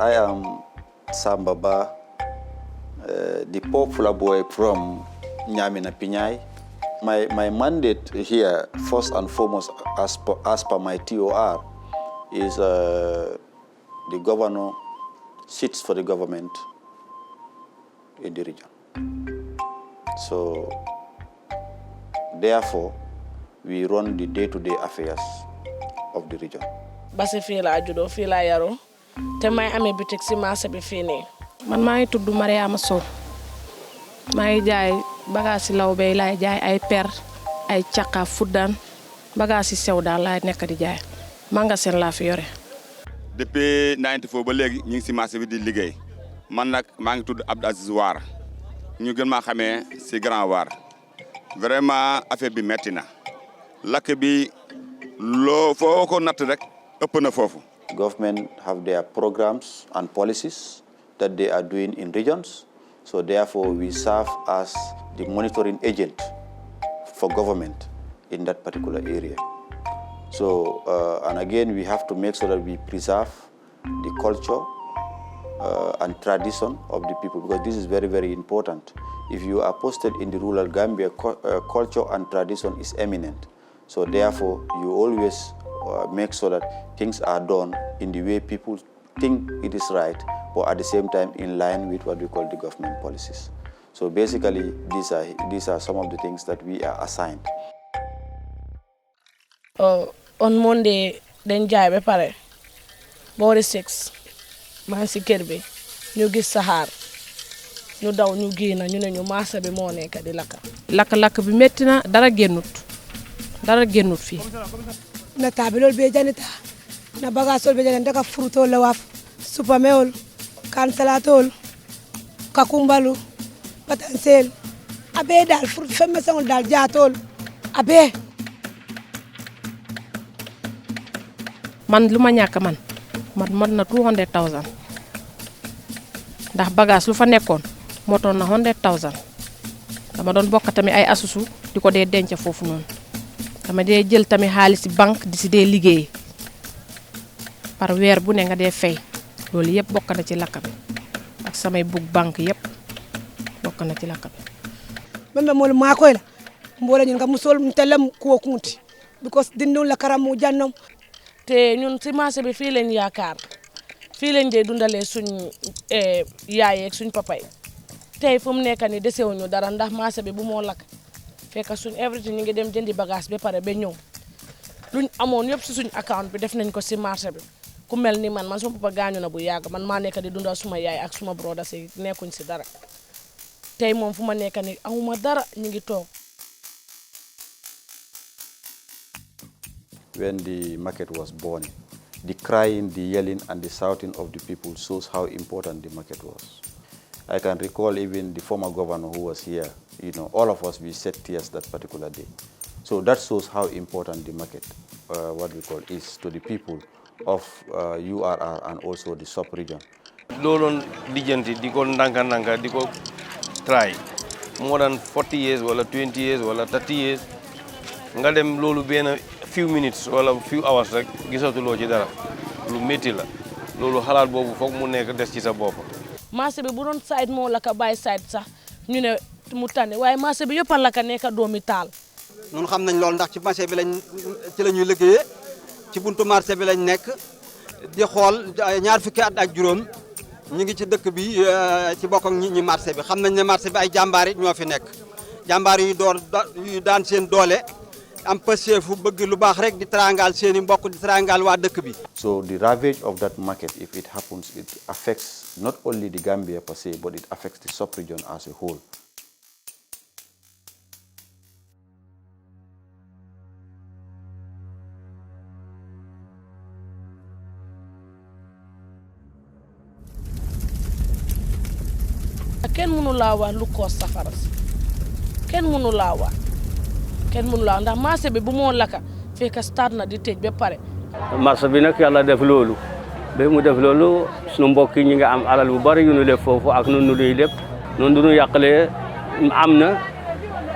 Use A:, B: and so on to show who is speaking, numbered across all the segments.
A: I am Sambaba, the popular boy from Nyamina Pinyai. My mandate here, first and foremost, as per my TOR, is the governor sits for the government in the region. So, therefore, we run the day-to-day affairs of the region.
B: Basse fii laa juddoo fii laa yaroo te may amee bitik si marché bi fii nii.
C: Man maa ngi tudd Mariama Sow maa ngi jaay bagage yi law bay laay jaay ay per ay càqa fuddaan bagage yi sew daal laay nekk di jaay magasin laa fi yore.
D: Depuis 94 ba léegi ñu ngi si marché bi di liggéey man nag maa ngi tudd Abdou Aziz Waar ñu gën maa xamee si Grand Waar vraiment affaire bi metti na lakk bi loo foo ko natt rek ëpp na foofu.
A: Government have their programs and policies that they are doing in regions. So therefore, we serve as the monitoring agent for government in that particular area. So, and again, we have to make sure that we preserve the culture and tradition of the people, because this is very, very important. If you are posted in the rural Gambia, culture and tradition is eminent. So therefore, you always make sure that things are done in the way people think it is right, but at the same time in line with what we call the government policies. So basically, these are some of the things that we are assigned.
B: On Monday, dañ jaay ba pare boori 6 maa ngi si kër bi ñu gis saxaar ñu daw ñu génn ñu ne ñu marché bi moo nekk di lakk.
C: lakk bi métti na dara génnut fii.
E: na taabilol be janita na bagasol be janita ka frutol la waf supameol kansalatol kakumbalu patansel abe dal fruit femme sangol dal jatol abe
C: man luma ñàkk man na 200,000 ndax bagage lu fa nekkoon motoon na 100,000 dama doon bokk tamit ay asusu di ko dee denc foofu noonu dama dee jël tamit xaalis banque di si dee liggéey par weer bu ne nga dee fay loolu yëpp bokk na ci lakk bi ak samay bug banque yëpp bokk na ci lakk bi.
E: membe mol makoy la mbola ñun nga musol mtelam ko kunti because dindu la karamu jannom
B: te ñun si marché bi fii lañ yaakaar fii lañ dee dundalee suñ yaay ak suñ papa yi tey fu mu nekk nii desewuñu dara ndax marché bi bu moo lakk fekk suñ everything ñu ngi dem jëndi bagage ba pare ba ñëw luñ amoon yëpp si suñ account bi def nañ ko si marché bi ku mel ni man suma papa gaañu na bu yàgg man maa nekk di dundal suma yaay ak suma broda si nekkuñ si dara tey moom fu ma nekk nii amuma dara ñu ngi toog.
A: When the market was born, the crying, the yelling, and the shouting of the people shows how important the market was. I can recall even the former governor who was here, all of us, we shed tears that particular day. So that shows how important the market, what we call, is to the people of URR and also the sub-region.
F: Lolon dijanti diko ndanka diko try more than 40 years wala 20 years wala 30 years nga dem lolu ben few minutes wala few hours rek gisatuloo ci dara lu metti la lolu xalaat bobu fokk mu nekk dess ci sa bop.
B: Marché bi bu doon side moo la ka bàyyi side sax ñu ne mu tane waaye marché bi yëppal la ka nekk doomi taal.
G: ñun xam nañ loolu ndax ci marché bi ci la ñuy liggéeyee ci buntu marché bi lañ nekk di xool ñaar fukki at ak juróom ñu ngi ci dëkk bi ci bokk ak ñi marché bi xam nañ ne marché bi ay jàmbaar yi ñoo fi nekk jàmbaar yu daan seen doole am pësee fu bëgg lu baax rek di trangal seeni mbokk di trangal waa dëkk bi.
A: So the ravage of that market, if it happens, it affects not only the Gambia per se, but it affects the sub-region as a whole.
B: Kenn mënu laa wax lu ko safara si kenn mënu laa wax ndax marché bi bu moo laka fekk start na di tëj ba pare.
H: marché bi nag yàlla def loolu ba mu def loolu sunu mbokk yi ñi nga am alal bu bari yu ñu def foofu ak nun nu duy lépp noonu du ñu yàqalee am na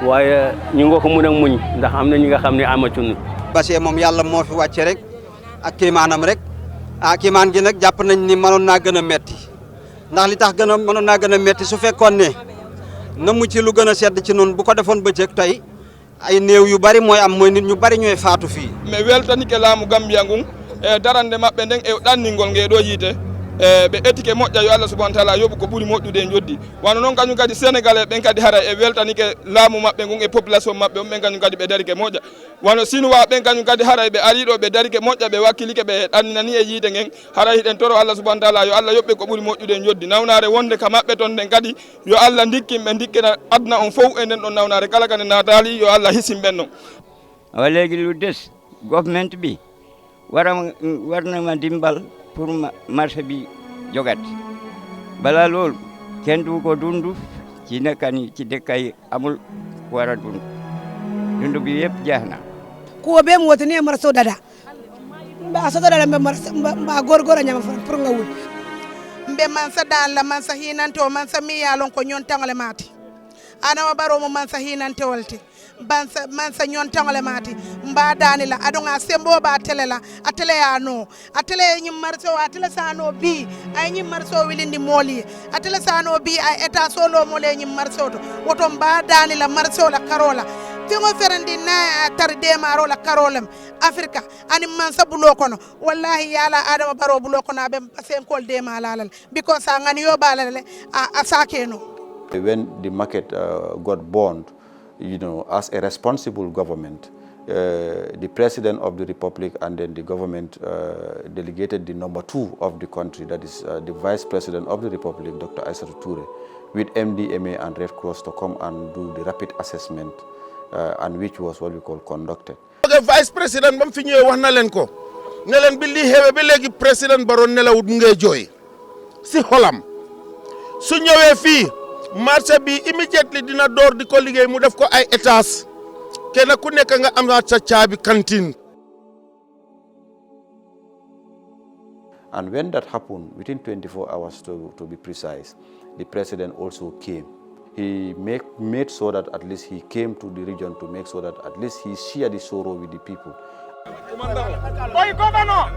H: waaye ñu nga ko mën a muñ ndax am na ñi nga xam ne amatuñu.
G: Basse moom yàlla moo fi wàcce rek ak kéemaanam rek kiimaan gi nag jàpp nañ ni mënoon naa gën a metti ndax li tax mënoon naa gën a metti su fekkoon ne na mu ci lu gën a sedd ci noonu bu ko defoon bëccëg tey ay néew yu bari mooy am mooy nit ñu bari ñooy faatu fii.
I: mais weltanike laamu Gambia ngun e darande maɓɓe nden e ɗanningol nge ɗo yiite ɓe etike moƴƴa yo Allah subahana taala yoɓu ko ɓuri moƴƴude e joddi wano noon kañum kadi sénégalais ɓen kadi hara e weltanike laamu maɓɓe ngun e population maɓɓe ɓen kañum kadi ɓe darike moƴƴa wano sinuwa ɓen kañum kadi hara ɓe ariɗo ɓe darike moƴƴa ɓe wakkilike ɓe ɗannani e yiite ngen hara hiɗen toro Allah subahana taala yo Allah yoɓɓe ko ɓuri moƴƴude e joddi nawnare wonde ka maɓɓe toon nden kadi yo Allah dikkinɓe dikkina aduna on fof e nden ɗon nawnare kala kane natali yo Allah hisin ɓen noon
J: awa léegi lu des government bi war na ma dimbal pour marché bi jogat bala loolu kenn du ko dund ci nekkani ci dëkkay amul war a dund bi yëpp jeex na
E: ko be mo wotani marso dada ba so dada mbe marso ba gorgora nyama fa pour nga wul
K: mbe man sa dal la man sa hinanto man sa mi yalon ko nyon tangale mati ana baro mo man sa hinante wolti man sa nyon tangale mati mba dani la adonga sembo ba tele la atele ya no atele nyi marso atele sa no bi ay nyi marso wilindi moli atele sa no bi ay eta solo mole nyi marso to woto mba dani la marso la karola tingo ferendi na tar demaro la karolem afrika ani mansa bulo kono wallahi yala adama baro bulo kono be sen kol dema lalal because ngani yo balale a sakeno.
A: When the market got burned, as a responsible government, the president of the republic and then the government delegated the number 2 of the country, that is the vice president of the republic, Dr. Aissatou Touré, with MDMA and Red Cross to come and do the rapid assessment, and which was what we call conducted.
L: The vice president bam fi ñëwee wax na leen ko ne leen bi lii xewe ba léegi président Barrow nelawut mu ngay jooy si xolam su ñëwee fii marché bi immediately dina door di ko liggéey mu def ko ay étage kenn ku nekk nga am sa caabi cantine.
A: And when that happened, within 24 hours to be precise, the president also came. He made sure that at least he came to the region to make sure that at least he shared the sorrow with the people.
M: Oy governor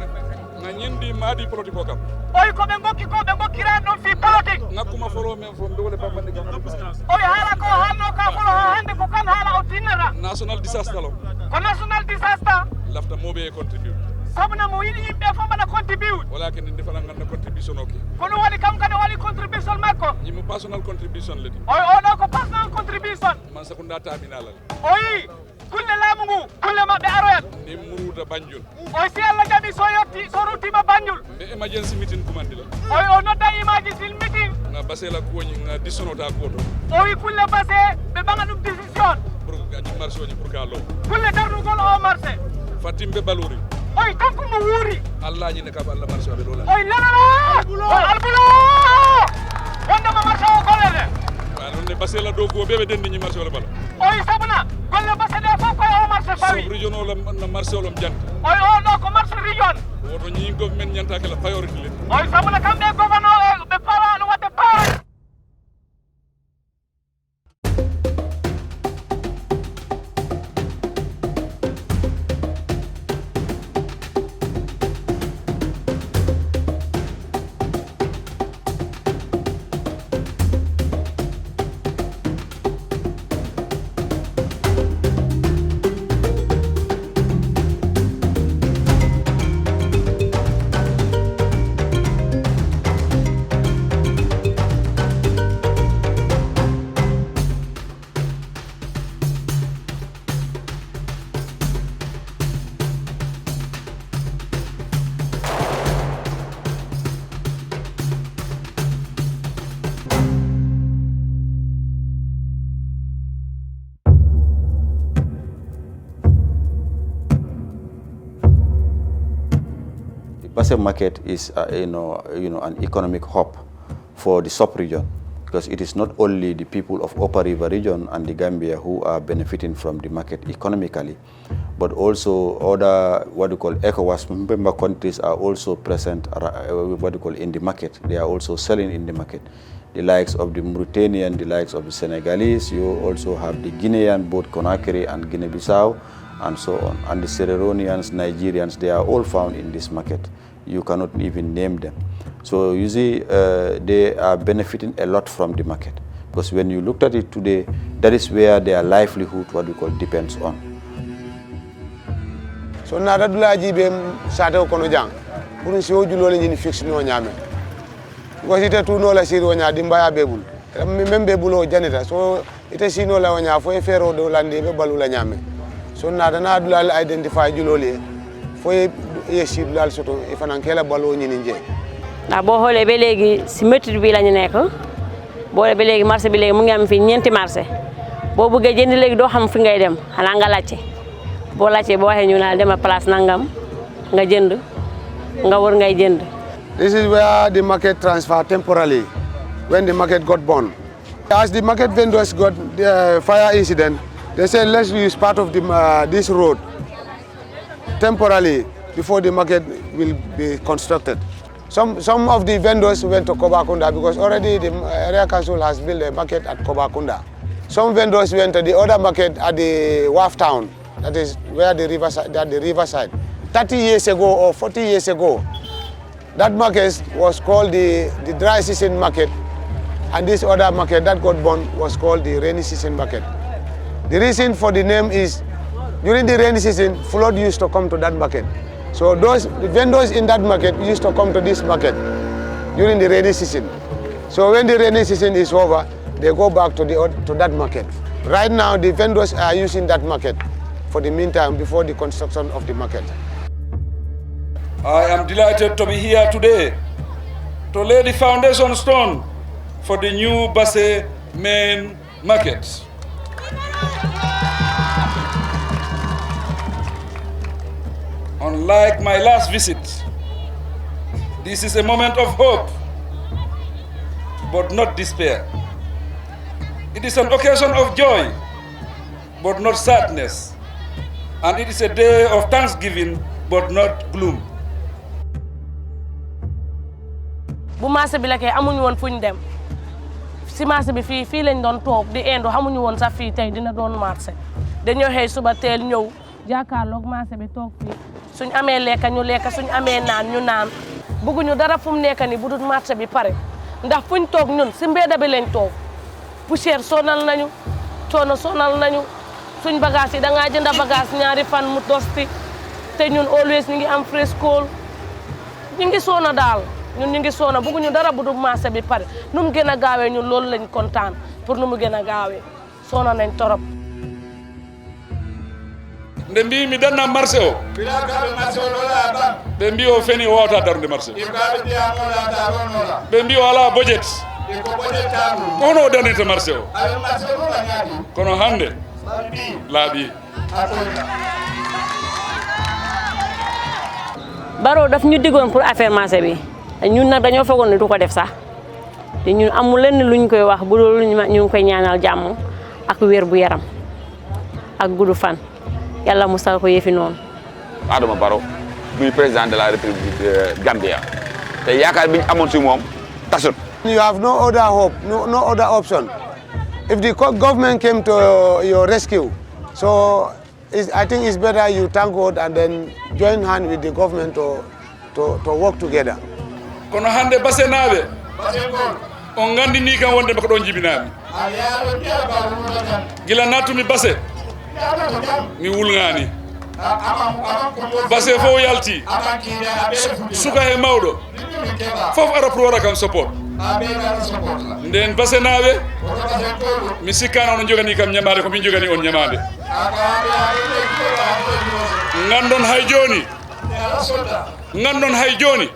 I: na nyindi madi politique ko kam
M: oy ko be ngokki ran non fi politique
I: nakuma folo men fo dole bambande gam
M: oy hala ko halno ka folo hande ko kan hala o tinara
I: national disaster lo
M: ko national disaster
I: lafta mobe contribute
M: sabna mo yidi yimbe fo bana contribute
I: walakin ndi fana ngana contribution oke
M: kono wali kam kan wali contribution makko
I: yimu personal contribution ledi
M: oy o no ko personal contribution
I: man sakunda terminal
M: oy kulle lamungu kulle mabbe aroyat
I: ni muruda banjul
M: oy si alla jabi so yotti so rutima banjul
I: be emergency meeting kumandi la
M: oy o no da emergency meeting
I: nga Basse la ko nga disonota ko to
M: oy kulle Basse be banga dum decision
I: pour gaji marché ni pour ka lo
M: kulle darnu ko o marché
I: fatimbe balori
M: oy tanku mo wuri
I: Allah ni ne ka Allah marché be do la
M: oy la albulo wonde ma marché o golere
I: non ne Basse la do ko bebe dendi ni marché wala bala
M: oy sabuna golle Basse de fo ko o marché fawi
I: regional la marché wala jant
M: oy o no ko marché region
I: woto ñi government ñanta kala priority le
M: oy sabuna kambe gouverneur be para no wate para.
A: Basse market is an economic hub for the sub-region, because it is not only the people of Upper River region and the Gambia who are benefiting from the market economically, but also other ECOWAS member countries are also present in the market. They are also selling in the market. The likes of the Mauritanian, the likes of the Senegalese, you also have the Guinean, both Conakry and Guinea-Bissau, and so on. And the Sierra Leoneans, Nigerians, they are all found in this market. you cannot even name them. So you see, they are benefiting a lot from the market, because when you looked at it today, that is where their livelihood, what we call, depends on.
N: So nada dula jibe sata kono jang pour si o julole ni fixe no nyame ko ite tu no la siro nya dimba ya bebul membe bulo janita so ite sino la nya fo e fero do lande be balula nyame so nada na dula identify julole fo e sidul al soto e fanan kela balo ni nje
O: na bo hole be legi si metti bi lañu nek bo be legi marché bi legi mu ngi am fi ñenti marché bo bëgge jënd legi do xam fi ngay dem xana nga laccé bo laccé bo waxé ñu na dem place nangam nga jënd nga wër ngay jënd.
N: This is where the market transfer temporarily when the market got burned. As the market vendors got the fire incident, they said let's use part of the, this road temporarily before the market will be constructed. Some of the vendors went to Kobakunda because already the area council has built a market at Kobakunda. Some vendors went to the other market at the Wharf Town, that is where the riverside. 30 years ago or 40 years ago, that market was called the dry season market, and this other market that got burned was called the rainy season market. The reason for the name is during the rainy season, flood used to come to that market. So the vendors in that market used to come to this market during the rainy season. So when the rainy season is over, they go back to that market. Right now, the vendors are using that market for the meantime before the construction of the market.
P: I am delighted to be here today to lay the foundation stone for the new Basse main market. Unlike my last visit, this is a moment of hope, but not despair. It is an occasion of joy, but not sadness. And it is a day of thanksgiving, but not gloom.
B: bu marché bi la kay amuñu woon fuñ dem si marché bi fii lañ doon toog di endo xamuñu woon sax fii tey dina doon marché dañoo xëy suba teel ñëw jàkkaarloog marché bi toog fii suñ amee lekka ñu lekka suñ amee naan ñu naan bëgguñu dara fu mu nekk ni bu dul marché bi pare ndax fuñ toog ñun si mbedda bi lañ toog poussière sonal nañu coono sonal nañu suñ bagage yi da ngaa jënd bagage ñaari fan mu dosti te ñun always ñu ngi am fresco ñu ngi soona daal ñun ñu ngi soona bëgguñu dara bu dul marché bi pare nu mu gën a gaawee ñun loolu lañ kontaan pour nu mu gën a gaawee soona nañ torop
P: nde mbi mi danna marché o ɓe mbi o feni o wawata darde marché ɓe mbi o ala budget ko hono o darnete marché o kono hande laaɓi
O: Baro daf ñu digoon pour affaire marché bi ñun nag dañoo foogoon ne du ko def sax te ñun amul lenn luñ koy wax bu loolu ñu ngi koy ñaanal jàmm ak wér bu yaram ak gudd fan yàlla musal ko yëfi noonu.
D: Adama Barrow muy président de la République Gambia te yaakaar bi ñu amoon si moom tasut.
N: You have no other hope, no other option. If the government came to your rescue, so I think it's better you thank God and then join hand with the government to work together.
P: Kono hande Basse naaɓe on gandini kam wonde ko ɗon jibinami gila nattumi Basse mi wulngani Basse fof yalti suka e mawɗo fof ara pour wara kam support nden Basse naaɓe mi sikkano ono jogani kam ñamade ko min jogani on ñamade gandon hay joni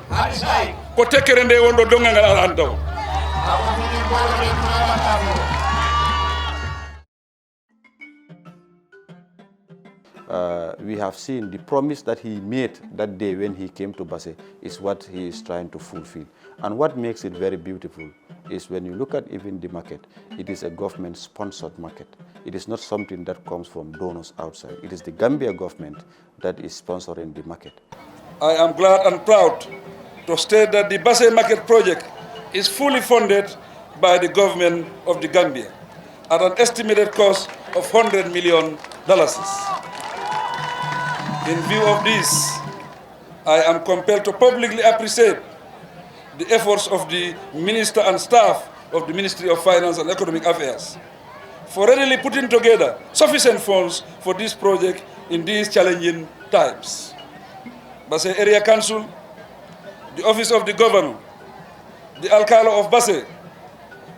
P: ko tekkere nde wonɗo dongal ngal ala an taw
A: we have seen the promise that he made that day when he came to Basse is what he is trying to fulfill. And what makes it very beautiful is when you look at even the market, it is a government-sponsored market. It is not something that comes from donors outside. It is the Gambia government that is sponsoring the market.
P: I am glad and proud to state that the Basse Market project is fully funded by the government of the Gambia at an estimated cost of $100 million. In view of this, I am compelled to publicly appreciate the efforts of the Minister and staff of the Ministry of Finance and Economic Affairs for readily putting together sufficient funds for this project in these challenging times. Basse Area Council, the Office of the Governor, the Alcalo of Basse,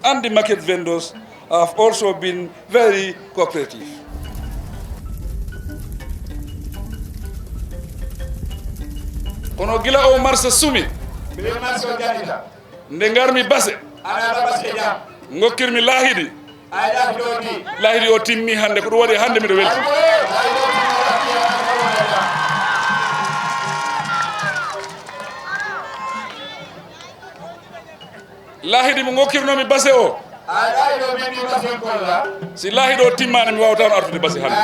P: and the market vendors have also been very cooperative. Ono gila o marsa sumi ndengarmi Basse ngokkirmi lahidi lahidi o timmi hande ko ɗum waɗi hande miɗo welti lahidi mo ngokkirnomi Basse o si lahidi o timmani mi wawata artude Basse hande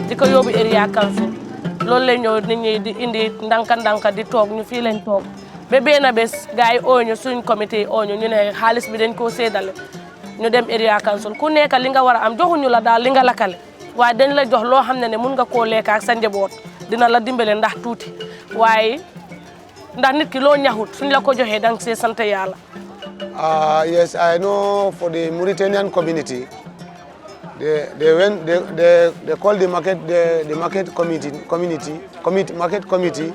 B: diko yóbbu area council loolu la ñëw nit ñi di indi ndanka di toog ñu fii lañ toog ba benn bés gars yi ooñu suñ comité ooñu ñu ne xaalis bi dañ koo séddale ñu dem area council ku nekk li nga war a am joxuñu la daal li nga lakkale waaye dañ la jox loo xam ne mun nga koo lekk ak sa njaboot dina la dimbale ndax tuuti waaye ndax nit ki loo ñaxut suñ la ko joxee dang see sant yàlla.
N: Yes, I know for the Mauritanian community. They call the market market committee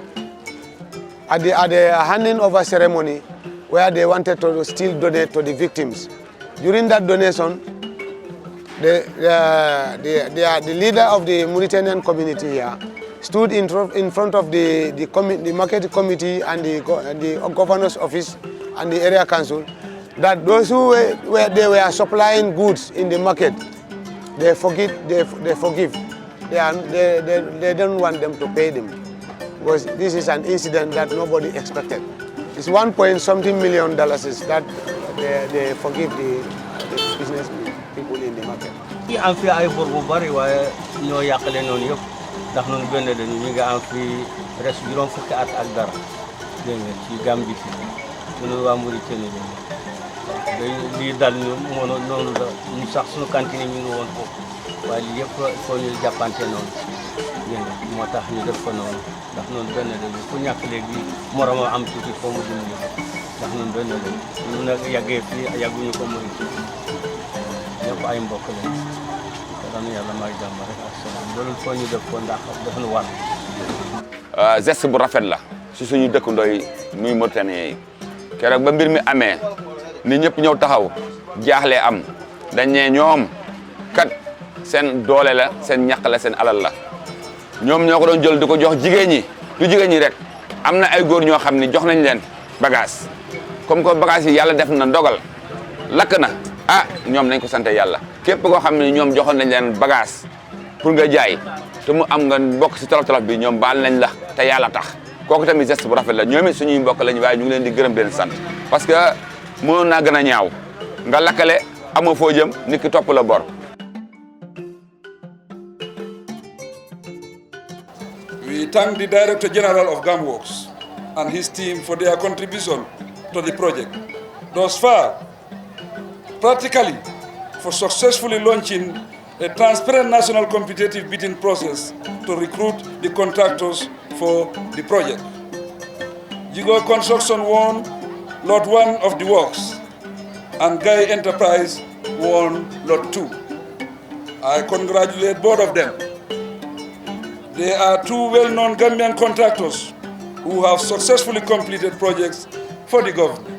N: at the handing over ceremony where they wanted to still donate to the victims. During that donation, the leader of the Mauritanian community here stood in front of the market committee and the governor's office and the area council that those who were supplying goods in the market, they forgive. They don't want them to pay them because this is an incident that nobody expected. It's $1.something million that they forgive the business people in the market.
H: am fi ay bor bu bari waaye ñoo yàqale noonu yëpp ndax noonu benn lañu ñu ngi am fi res juróom fukki at ak dara dégg nga ci Gambie fi ñun waa Mauritanie lañu lii dal ñu noonu la ñu sax suñu cantine ñu ngi woon foofu waaye lii yëpp foo ñu jàppante noonu dégg nga moo tax ñu def ko noonu ndax noonu benn lañu ku ñàkk léegi moroma am tuuti foo mu dimbali ndax noonu benn lañu ñu nag yàggee fii yàgguñu ko Mauritanie ñëpp ay mbokk lañu dana yàlla may jàmm rek ak salaam loolu foo ñu def ko ndax def nu war
D: geste bu rafet la si suñu dëkkandoo yi muy Mauritanie yi keroog ba mbir mi amee ni ñëpp ñëw taxaw jaaxle am dañ ne ñoom kat seen doole la seen ñàkk la seen alal la ñoom ñoo ko doon jël di ko jox jigéen ñi du jigéen ñi rek am na ay góor ñoo xam ne jox nañ leen bagage comme que bagage yi yàlla def na ndogal lakk na ah ñoom nañ ko sante yàlla képp koo xam ne ñoom joxoon nañ leen bagage pour nga jaay te mu am nga bokk si tolof-tolof bi ñoom baal nañ la te yàlla tax kooku tamit geste bu rafet la ñoom it suñuy mbokk lañ waaye ñu ngi leen di gërëm di leen sant parce que mënoon naa gën a ñaaw nga lakkale amoo foo jëm nit ki topp la bor.
P: We thank the Director General of GAMWorks and his team for their contribution to the project. Thus far, practically for successfully launching a transparent national competitive bidding process to recruit the contractors for the project. Jigo Construction won Lot 1 of the works and Guy Enterprise won Lot 2. I congratulate both of them. They are two well-known Gambian contractors who have successfully completed projects for the government.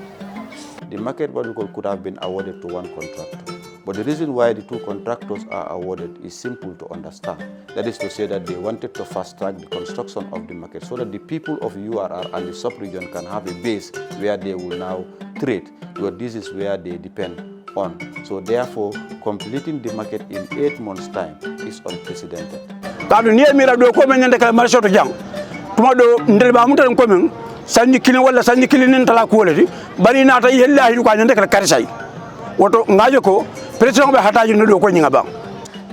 A: The market could have been awarded to one contractor. But the reason why the two contractors are awarded is simple to understand. That is to say that they wanted to fast-track the construction of the market so that the people of URR and the sub-region can have a base where they will now trade, because this is where they depend on. So therefore, completing the market in 8 months' time is unprecedented.
Q: Kadu niye mira do ko men ndeka marché to jang tuma do ndel ba mutan ko men sanni kilin walla sanni kilin nin tala kuwolati bari nata yella hidu ko nyande kala karisay woto ngajo ko président be hataji no do ko ñinga ba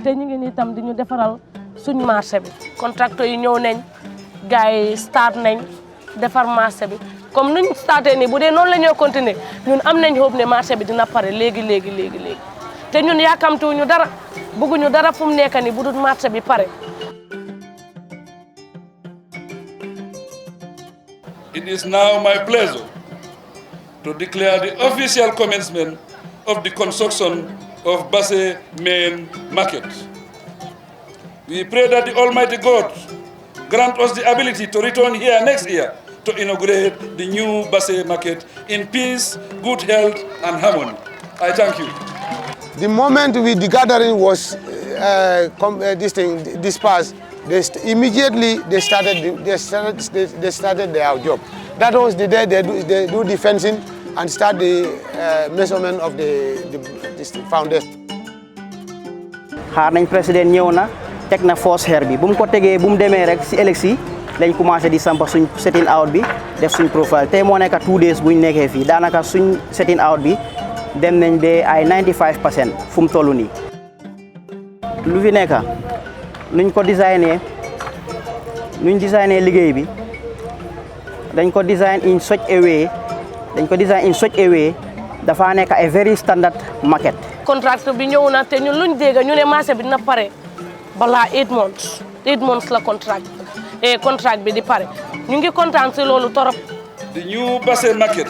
B: te ñu ngi ni tam di ñu defaral suñ marché bi contracteur yi ñëw nañ gaay start nañ defar marché bi comme nuñ starté ni bu dee noonu la ñoo continuer ñun am nañ hope ne marché bi dina pare léegi te ñun yaakamtuwuñu dara bëgguñu dara fu mu nekk ni bu dul marché bi pare.
P: It is now my pleasure to declare the official commencement of the construction of Basse Main Market. We pray that the Almighty God grant us the ability to return here next year to inaugurate the new Basse Market in peace, good health and harmony. I thank you.
N: The moment the gathering was dispersed, immediately they started their job. That was the day they do the fencing and start the measurement of the foundation.
R: Xaar nañ président ñëw na teg na force xeer bi bu mu ko tegee bu mu demee rek si élection lañ commencé di sampa suñ setting out bi def suñ profile tey moo nekk 2 days buñ nekkee fii daanaka suñ setting out bi dem nañ ba ay 95% fu mu toll nii. lu fi nekk nuñ ko designé liggéey bi dañ ko design in such a way dafa nekk a very standard market.
B: contract bi ñëw na te ñun luñ dégg ñu ne marché bi dina pare balaa 8 months la contract bi di pare ñu ngi kontaan si loolu torop.
P: The new Basse market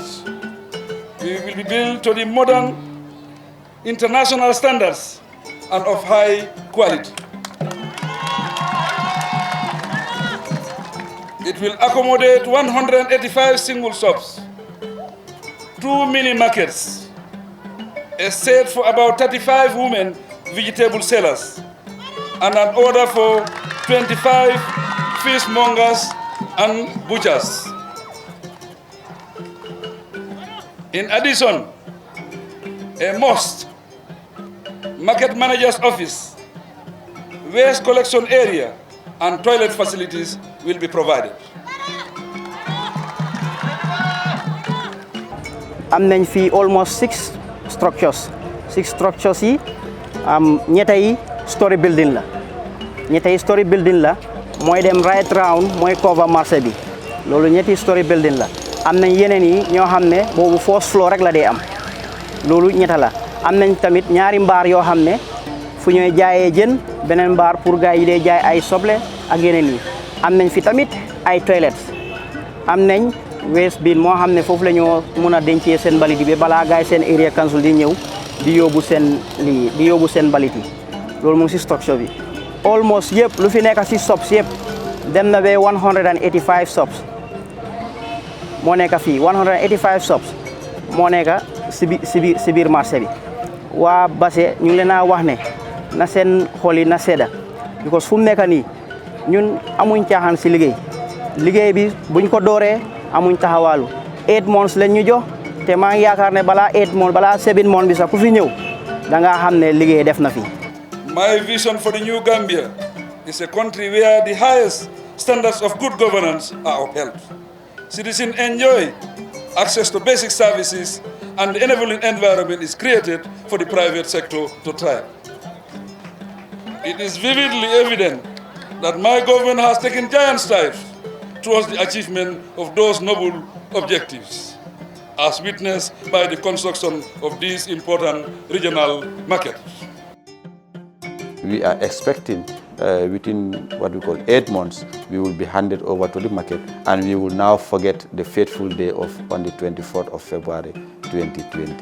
P: will be built to the modern international standards and of high quality. It will accommodate 185 single shops, 2 mini markets, a set for about 35 women vegetable sellers, and an order for 25 fishmongers and butchers. In addition, a mosque, market manager's office, waste collection area, and toilet facilities will be provided.
R: Am nañ fi almost 6 structures. 6 structures yi ñettay story building la. Mooy dem right round mooy cover marché bi. Loolu ñetti story building la. Am nañ yeneen yi ñoo xam ne boobu first floor rek la dee am. Loolu ñetta la. Am nañ tamit ñaari mbaar yoo xam ne fu ñooy jaayee jën beneen mbaar pour gars yi dee jaay ay soble ak yeneen yi. Am nañ fi tamit ay toilettes. Am nañ waste bin moo xam ne foofu la ñoo mun a dencee seen mbalit bi balaa gars yi seen area council di ñëw di yóbbu seen mbalit yi. Loolu mu ngi si structure bi. Almost yëpp lu fi nekk si shops yëpp dem na ba 185 shops moo nekk fii 185 shops moo nekk si biir marché bi. Waa Basse ñu ngi leen a wax ne na seen xol yi na sedda because fu mu nekk nii ñun amuñ caaxaan si liggéey bi buñ ko dooree amuñ taxawaalu 8 months lañ ñu jox te maa ngi yaakaar ne balaa 8 months balaa 7 months bi sax ku fi ñëw da nga xam ne liggéey def na fi.
P: My vision for the new Gambia is a country where the highest standards of good governance are upheld. Citizens enjoy access to basic services and the enabling environment is created for the private sector to thrive. It is vividly evident that my government has taken giant strides towards the achievement of those noble objectives, as witnessed by the construction of these important regional markets.
A: We are expecting within what we call 8 months, we will be handed over to the market and we will now forget the fateful day on the 24th of February 2020.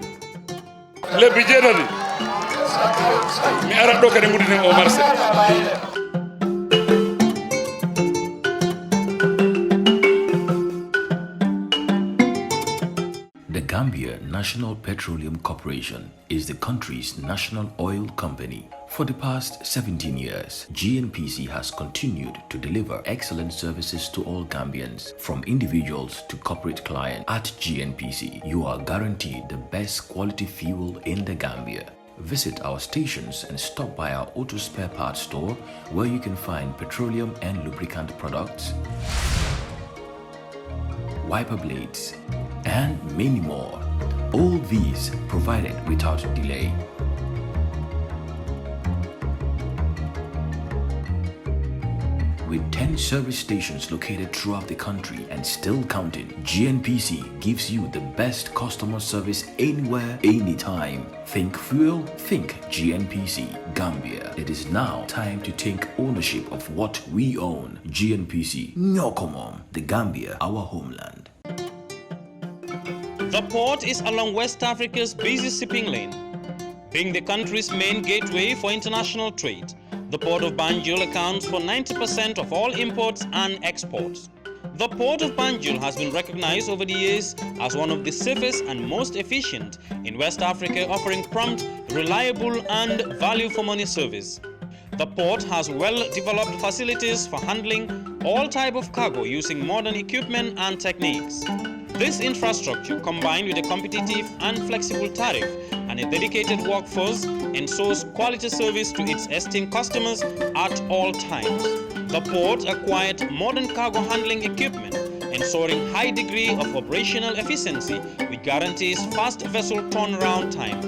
S: The Gambia National Petroleum Corporation is the country's national oil company. For the past 17 years, GNPC has continued to deliver excellent services to all Gambians, from individuals to corporate clients. At GNPC, you are guaranteed the best quality fuel in the Gambia. Visit our stations and stop by our auto spare parts store, where you can find petroleum and lubricant products, wiper blades, and many more. All these provided without delay. With 10 service stations located throughout the country and still counting, GNPC gives you the best customer service anywhere, anytime. Think fuel, think GNPC, Gambia. It is now time to take ownership of what we own. GNPC, Nyokomom, the Gambia, our homeland.
T: The port is along West Africa's busy shipping lane, being the country's main gateway for international trade. The port of Banjul accounts for 90% of all imports and exports. The port of Banjul has been recognized over the years as one of the safest and most efficient in West Africa, offering prompt, reliable and value for money service. The port has well-developed facilities for handling all type of cargo using modern equipment and techniques. This infrastructure, combined with a competitive and flexible tariff and a dedicated workforce, ensures quality service to its esteemed customers at all times. The port acquired modern cargo handling equipment, ensuring high degree of operational efficiency, which guarantees fast vessel turnaround time.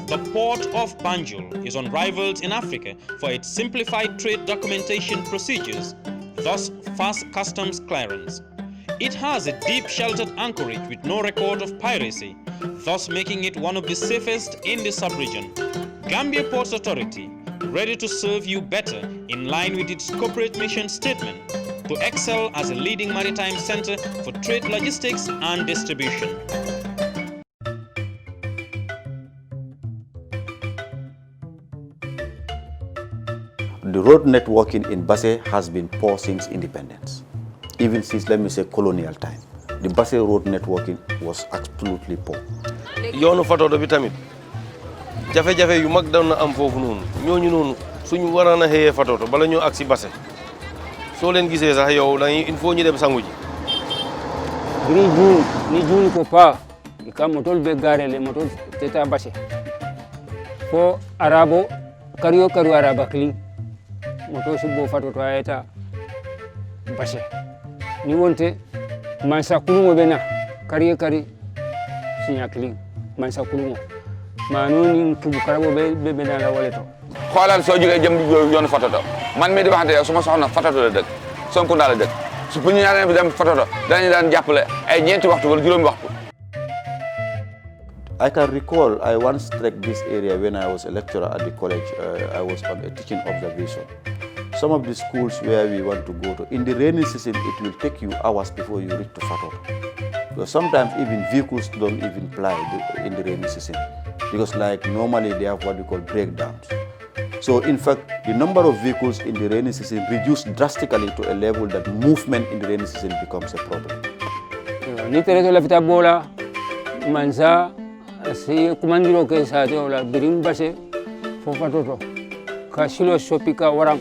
T: The port of Banjul is unrivaled in Africa for its simplified trade documentation procedures, thus fast customs clearance. It has a deep sheltered anchorage with no record of piracy, thus making it one of the safest in the sub-region. Gambia Ports Authority, ready to serve you better in line with its corporate mission statement, to excel as a leading maritime center for trade logistics and distribution.
A: The road networking in Basse has been poor since independence. Even since, let me say, colonial time. The Basse road networking was absolutely poor.
F: yoonu Fatoto bi tamit jafe-jafe yu mag doon na am foofu noonu ñooñu noonu suñu waroon a xëyee Fatoto bala ñoo agsi Basse soo leen gisee sax yow dañuy il faut ñu dem sangu ji.
U: ni juni ko pa ka motol be gare le motol teta Basse fo arabo kariyo araba kling moto subbo Fatoto ayeta Basse ni wonte mansa kulumo bena kari sinya kling mansa kulumo manoni kubu karabo be bena la waleto
V: xolal so jógee jëm yoonu Fatoto man mi di waxante yow suma soxna Fatoto la dëkk Sonkunda la dëkk su bu ñu ñaanee bi dem Fatoto dañu daan jàppale ay ñeenti waxtu wala juróomi waxtu.
A: I can recall I once trekked this area when I was a lecturer at the college. I was on a teaching observation. Some of the schools where we want to go to, in the rainy season, it will take you hours before you reach to Fatoto. Because sometimes even vehicles don't even ply in the rainy season. Because like normally they have what we call breakdowns. So in fact, the number of vehicles in the rainy season reduced drastically to a level that movement in the rainy season becomes a problem.
U: Ni tereto la fita bola, mansa, si kumandiro ke sa te ola birim Basse fo Fatoto. Kasilo sopika warang.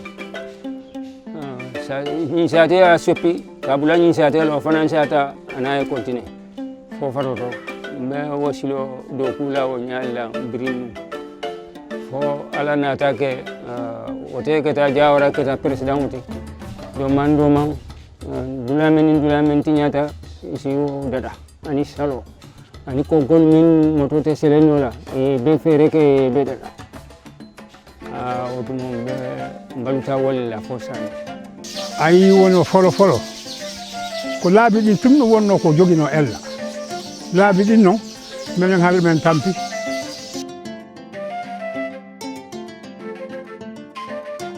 U: Ninsate a sopi kabula ninsate lo fana nsata anaye continue fo Fatoto me wasilo do kula o nyalla birim fo ala nata ke wote ke ta jawara ke ta president uti do man dulamen tinyata isi dada ani salo ani ko gol min motote selenola e be fere ke be dada otumo be mbaluta wala fo sani
W: ayi wono folo ko laabi ɗin tumno wonno ko jogino ella laabi ɗin noon minen haali men tampi.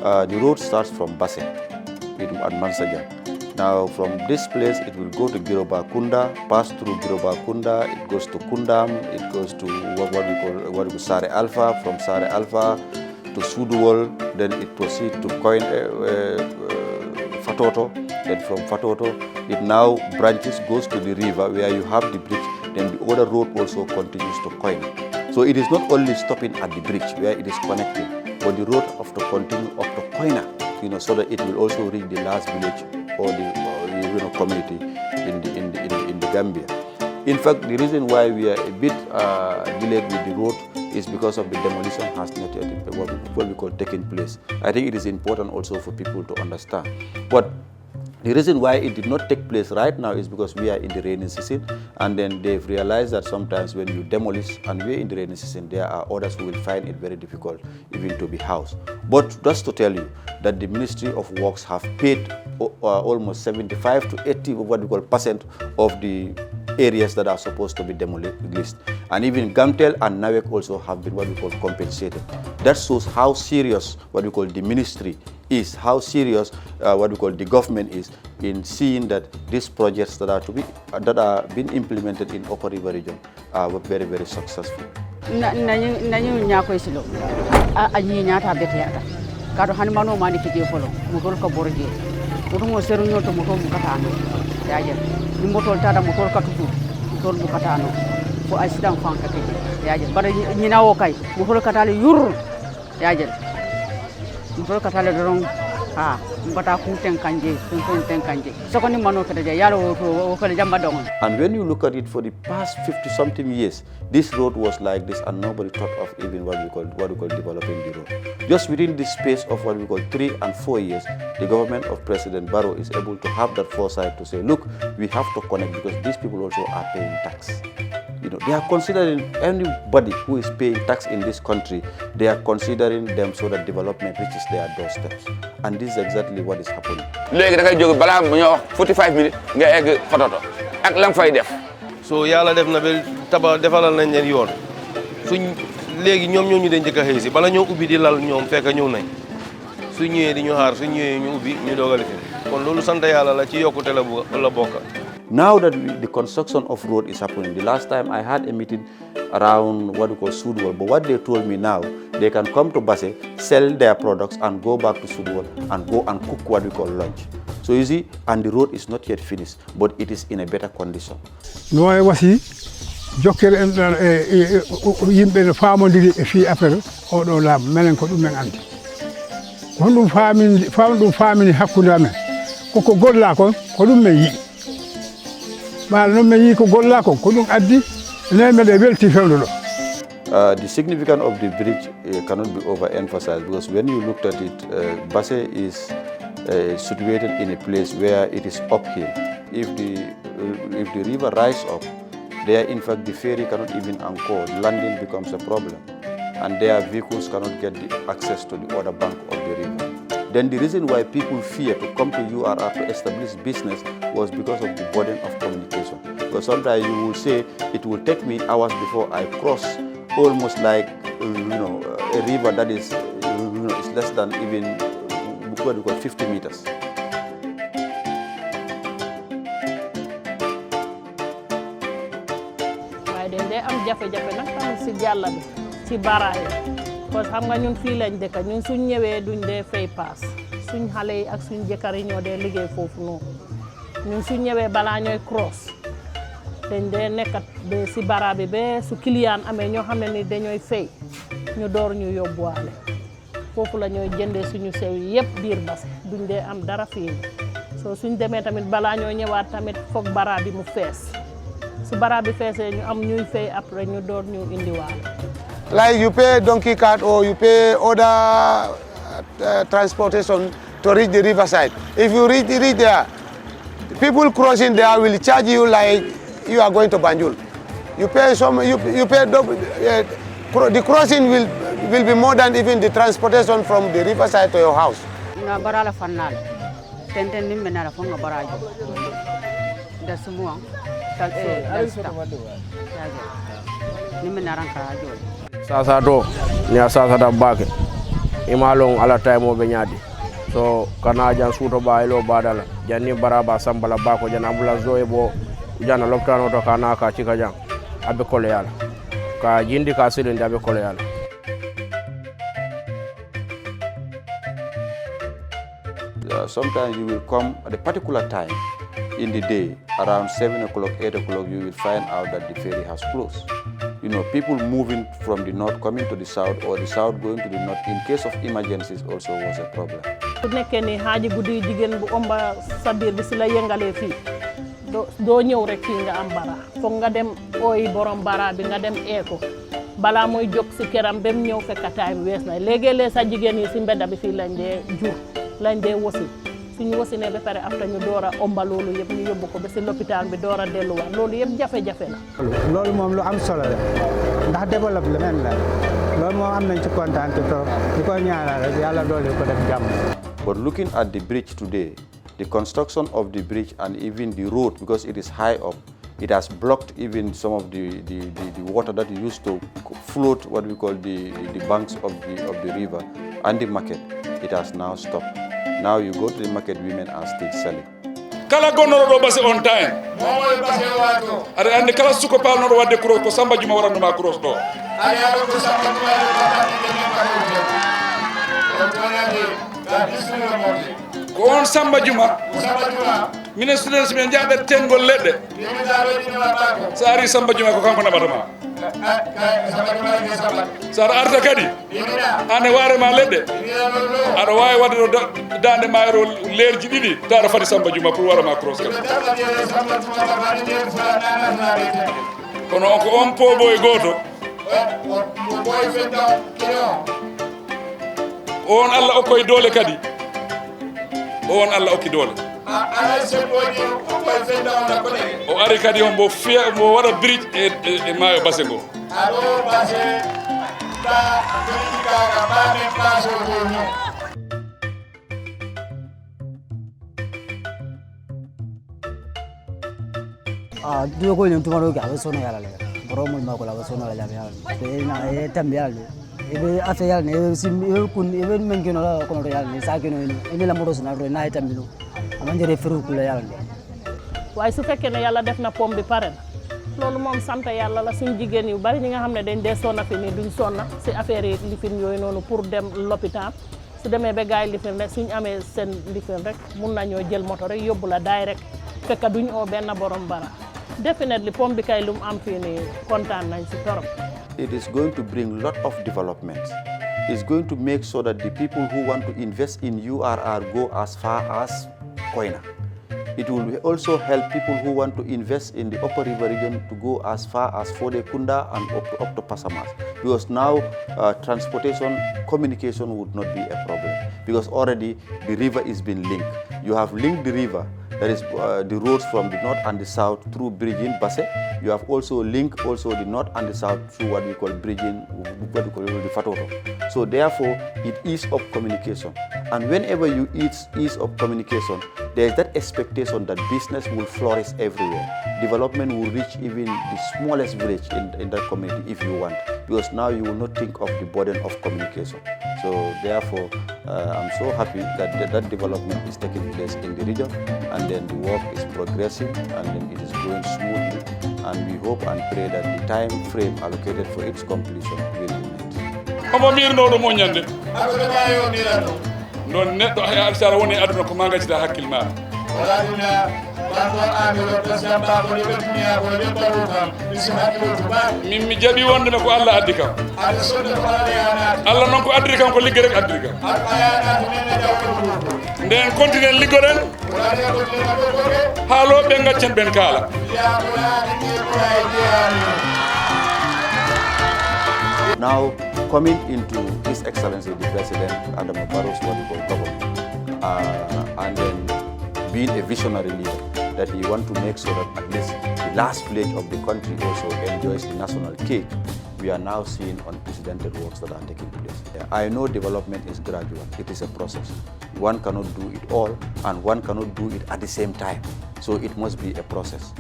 A: The road starts from Basse at Mansaja. Now from this place it will go to Giroba Kunda, pass through Giroba Kunda, it goes to Kundam, it goes to what we call Sare Alpha, from Sare Alpha to Suduwol, then it proceeds to Fatoto, then from Fatoto it now branches, goes to the river where you have the bridge, then the other road also continues to Koina. So it is not only stopping at the bridge where it is connecting, but the road have to continue up to Koina, so that it will also reach the last village or the community in the Gambia. In fact, the reason why we are a bit delayed with the road is because of the demolition has not yet what we call taking place. I think it is important also for people to understand. But The reason why it did not take place right now is because we are in the rainy season, and then they've realized that sometimes when you demolish and we're in the rainy season, there are others who will find it very difficult even to be housed. But just to tell you that the Ministry of Works have paid almost 75 to 80 % of the areas that are supposed to be demolished. And even Gamtel and Nawek also have been compensated. That shows how serious the ministry is, how serious the government is in seeing that these projects that are being implemented in Upper River region are very, very successful.
C: Nanyu nyako isilo anyi nyata betiata kado hanmano mani kije folo mutol ka borje mutumo seru nyoto muto mukatano yaje ni motol tada motol katutu motol mukatano fo accident fanka kije yaje bare nyina wo kay motol katale yur yaje motol katale dorong ha mbata ku tenkanje sokoni mano kede yalo wo ko jamba dong.
A: And when you look at it, for the past 50-something years, this road was like this, and nobody thought of even what we call developing the road. Just within the space of 3 and 4 years, the government of President Barrow is able to have that foresight to say, look, we have to connect because these people also are paying tax. They are considering anybody who is paying tax in this country, they are considering them so that development reaches their doorsteps. And this is exactly what is happening.
V: 45 minutes nga egg Fatoto ak lam fay def.
F: So yàlla def na ba defalal nañ leen yoon suñ léegi ñoom ñoo ñu dañ njëkk a xëy si bala ñoo ubbi di lal ñoom fekk ñëw nañ su ñëwee di ñu xaar su ñëwee ñu ubbi ñu dogal fi kon loolu sant yàlla la ci yokkute la bokk.
A: Now that the construction of road is happening, the last time I had a meeting around Sudwal, but what they told me now, they can come to Basse, sell their products and go back to Sudwal and go and cook what we call lunch. So you see, and the road is not yet finished, but it is in a better condition.
W: No, I was here. Joker yimɓe famodiri e fi affaire oɗo laamu minen ko ɗum men andi won ɗum famini hakkude amen koko golla kon ko ɗum men yii ɓaala noon men yii ko golla kon ko ɗum addi enen meɗe welti fewde ɗo.
A: The significance of the bridge cannot be overemphasized, because when you looked at it, Basse is situated in a place where it is uphill. If the river rises up, there in fact the ferry cannot even anchor. Landing becomes a problem, and their vehicles cannot get the access to the other bank of the river. Then the reason why people fear to come to URR to establish business was because of the burden of communication. Because sometimes you will say, it will take me hours before I cross almost like a river that is is less than even what we call 50 meters.
G: waaye de day am jafe-jafe nag tamit si jàll bi ci baraaye parce que xam nga ñun fii lañ dëkk ñun suñ ñëwee duñ dee fay paas suñ xale yi ak suñ jëkkër yi ñoo dee liggéey foofu noonu ñun suñ ñëwee balaa ñooy cross dañ dee nekkat de si bara bi ba su client amee ñoo xam ne ni dañooy fay ñu door ñu yóbbuwaale foofu la ñooy jëndee suñu sew yi yëpp biir Basse duñ dee am dara fii soo suñ demee tamit balaa ñoo ñëwaat tamit foog bara bi mu fees su bara bi feesee ñu am ñuy fay après ñu door ñu indiwaale.
N: Like you pay donkey cart or you pay other transportation to reach the riverside. If you reach there, people crossing there will charge you like you are going to Banjul. You pay the crossing will be more than even the transportation from the riverside to your house.
C: Na barala fanal tenten nimbe na la fonga barajo da semua nimbe na ranka ajo
J: sasa do ni sasa da bake imalong ala time be nyadi so kana jan suto ba ilo badala janni baraba sambala bako jana bula zoe bo jana loktano to kana ka chika jang abe kole yala ka jindi ka silinde abe kole yala.
A: Sometimes you will come at a particular time in the day, around 7 o'clock, 8 o'clock, you will find out that the ferry has closed. People moving from the north coming to the south, or the south going to the north, in case of emergencies also was a problem.
G: su nekkee ni xaaji guddi jigéen bu omba sa biir bi si la yëngalee fii doo ñëw rek fii nga am bara foog nga dem ooyi borom bara bi nga dem eeko balaa muy jóg si këram ba mu ñëw fekk time wees na léegi-léeg sa jigéen yi si mbedda bi fii lañ dee jur lañ dee wasi suñu wasinee ba pare après ñu door a omba loolu yëpp ñu yóbbu ko ba si lopitaan bi door a delluwaat loolu yëpp jafe-jafe la.
E: loolu moom lu am solo la ndax développement la loolu moom am nañ ci kontaan trop di ko ñaanal rek yàlla doole ko def jàmm.
A: But looking at the bridge today, the construction of the bridge and even the road, because it is high up, it has blocked even some of the water that used to float what we call the banks of the river and the market. It has now stopped. Now you go to the market, women are still selling.
P: Kala gonnoɗo ɗo Basse on time aɗa andi kala suko palnoɗo wadde cross ko Samba Juma waɗannoma cross ɗo ko on Samba Juma minen students men jaɓet tengol leɗɗe so ari Samba Juma ko kanko naɓatama so aɗa arta kadi an e warema leɗɗe aɗa wawi wadde ɗo dande mayro leerji ɗiɗi taɗa fadi Samba Juma pour warama cross kadi kono ko on poobo e goto on Allah okkoye doole kadi on Allah okki doole o ari kadi on mo waɗa bridge e maayo Basse ngo
K: Dua ko yung tumaro ka so na yala bro mo ma ko la so na yala e na e tambi yala e afa yala ne sim e kun e men men kino la ko no yala ne sa kino ni la modo na na e tambi no amande referu ko la yala
G: waaye su fekkee ne yàlla def na pom bi pare na loolu moom sant yàlla la suñ jigéen yu bari ñi nga xam ne dañ dee sonna fi nii duñ sonna si affaire yi lifin yooyu noonu pour dem lopitaan su demee ba gaay lifin rek suñ amee seen lifin rek mun nañoo jël moto rek yóbbu la daay rek fekk duñ oo benn borom bara definitely pom bi kay lu mu am fii nii kontaan nañ si torop.
A: It is going to bring lot of development. It's going to make sure that the people who want to invest in URR go as far as Koina. It will also help people who want to invest in the Upper River region to go as far as Fodekunda and up to Pasamas. Because now transportation, communication would not be a problem. Because already the river is being linked. You have linked the river, that is the roads from the north and the south through bridging Basse. You have also linked the north and the south through what we call bridging, what we call the Fatoro. So therefore, it ease up communication. And whenever you ease up communication, there is that expectation that business will flourish everywhere. Development will reach even the smallest village in that community if you want. Because now you will not think of the burden of communication. So therefore, I'm so happy that that development is taking place in the region, and then the work is progressing, and then it is going smoothly. And we hope and pray that the time frame allocated for its completion will be met.
P: Omo mirnoɗo moññande non neɗɗo hay arsara woni aduna ko magacita hakkille maɗa min mi jaɓi wondeme ko Allah addi kam Allah noon ko addiri kam ko ligge rek addiri kam nden continue liggoɗen haaloɓe gaccen ɓen kaala
A: Now, coming into His Excellency the President Adama Barrow's government, and then being a visionary leader, that he wants to make sure that at least the last village of the country also enjoys the national cake, we are now seeing unprecedented works that are taking place. I know development is gradual, it is a process. One cannot do it all, and one cannot do it at the same time. So it must be a process.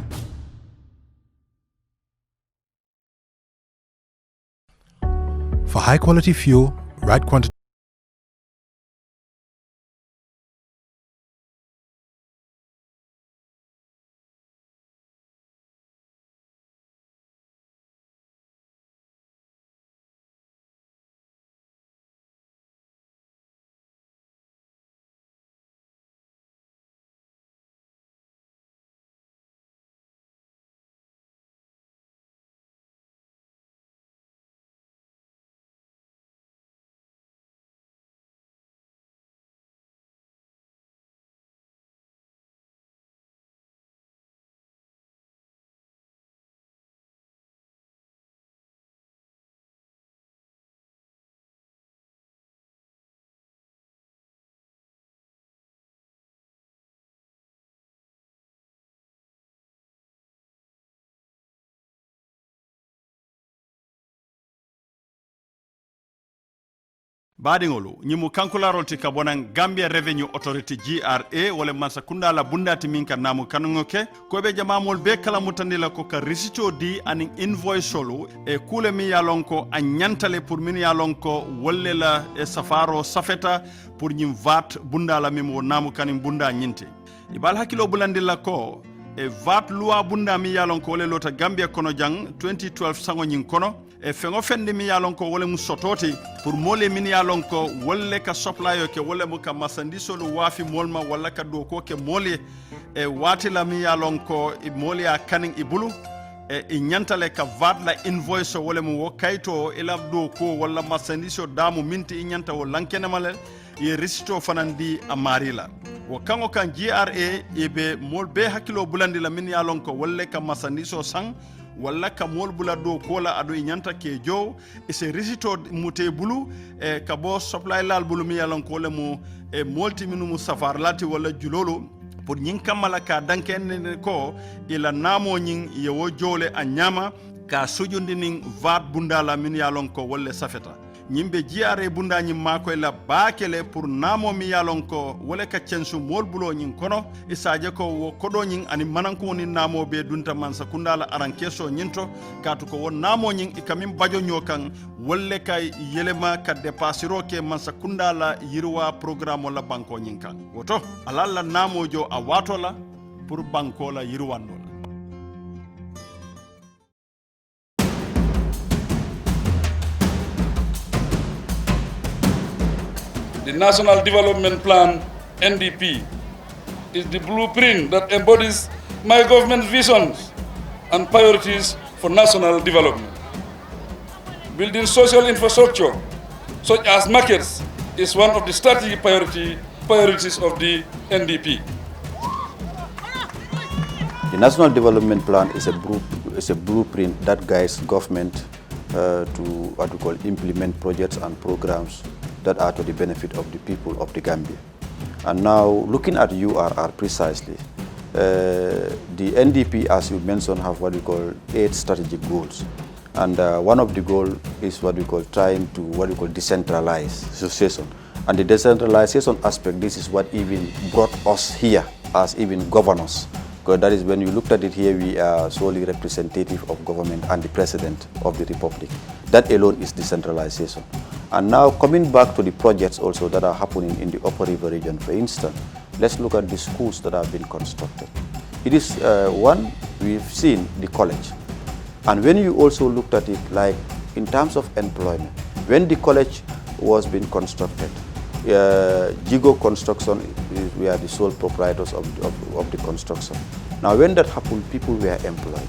L: For high quality fuel, right quantity
I: baadiŋolu ñimu kankularol ti ka bonan Gambia Revenue Authority GRA wala mansakunda la bundati min ka namu kanuŋo ke ko be jamamol be kala mutandi la ko ka risito di anin invoice olu e kule mi ya lon ko a ñantale pour min ya lon ko wolle la e safaro safeta pour ñim vat bunda la mi mo namu kanin bunda ñinte ibal hakilo bulandi la ko e vat loi bunda mi ya lon ko wole lota Gambia kono jang 2012 sango ñin kono e fengo fendi mi yalon ko wole mu sototi pour mole min yalon ko wolle ka supplyo ke wole mu ka masandiso lu wafi molma walla ka do ko ke mole e watila mi yalon ko e mole a kanin ibulu e nyantale ka vadla invoice wole mu wo kayto ila do ko walla masandiso damu minti nyanta wo lankene male ye risito fanandi amarila wo kango kan GRA e be mol be hakilo bulandi la min yalon ko wolle ka masandiso sang walla ka mol bula do kola ado nyanta ke jow e se risito mute bulu e ka bo supply lal bulu mi yalon ko le mu e molti minu mu safar lati walla julolo pour nyin kamala ka danken ko ila namo nyin ye wo jole a nyama ka sujundi nin vat bundala min yalon ko wolle safeta nyimbe jiare bunda nyim makoy la bakele pour namo mi yalon ko wole ka censu mol bulo nyin kono isaje ko wo kodo nyin ani mananko ni namo be dunta mansa kundala aran keso nyinto katu ko won namo nyin ikamin bajo nyokan wolle kay yelema ka depasiro ke mansa kundala yirwa programme wala banko nyin kan woto alalla namo jo a watola pour banko la yirwando.
P: The National Development Plan, NDP, is the blueprint that embodies my government's visions and priorities for national development. Building social infrastructure, such as markets, is one of the strategic priorities of the NDP.
A: The National Development Plan is a blueprint that guides government to what we call implement projects and programs that are to the benefit of the people of the Gambia. And now, looking at URR precisely, the NDP, as you mentioned, have what we call 8 strategic goals. And one of the goals is what we call trying to decentralize association. And the decentralization aspect, this is what even brought us here as even governors. Because that is when you looked at it here, we are solely representative of government and the president of the republic. That alone is decentralization. And now coming back to the projects also that are happening in the Upper River region, for instance, let's look at the schools that have been constructed. It is one, we've seen the college. And when you also looked at it like in terms of employment, when the college was being constructed, Jigo Construction, we are the sole proprietors of the construction. Now when that happened, people were employed.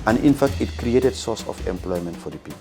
A: And in fact, it created source of employment for the people.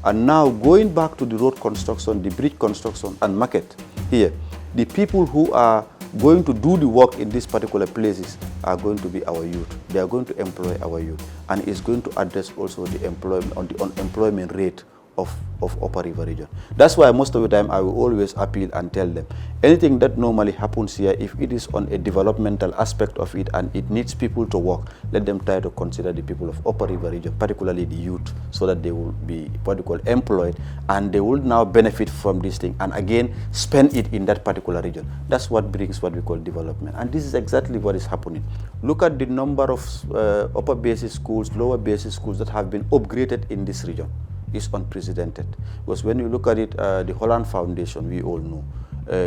A: And now going back to the road construction, the bridge construction and market here, the people who are going to do the work in these particular places are going to be our youth. They are going to employ our youth. And it's going to address also the unemployment rate of Upper River region. That's why most of the time I will always appeal and tell them, anything that normally happens here, if it is on a developmental aspect of it and it needs people to work, let them try to consider the people of Upper River region, particularly the youth, so that they will be what we call employed and they will now benefit from this thing and again spend it in that particular region. That's what brings what we call development. And this is exactly what is happening. Look at the number of upper basic schools, lower basic schools that have been upgraded in this region. Is unprecedented. Because when you look at it, the Holland Foundation, we all know,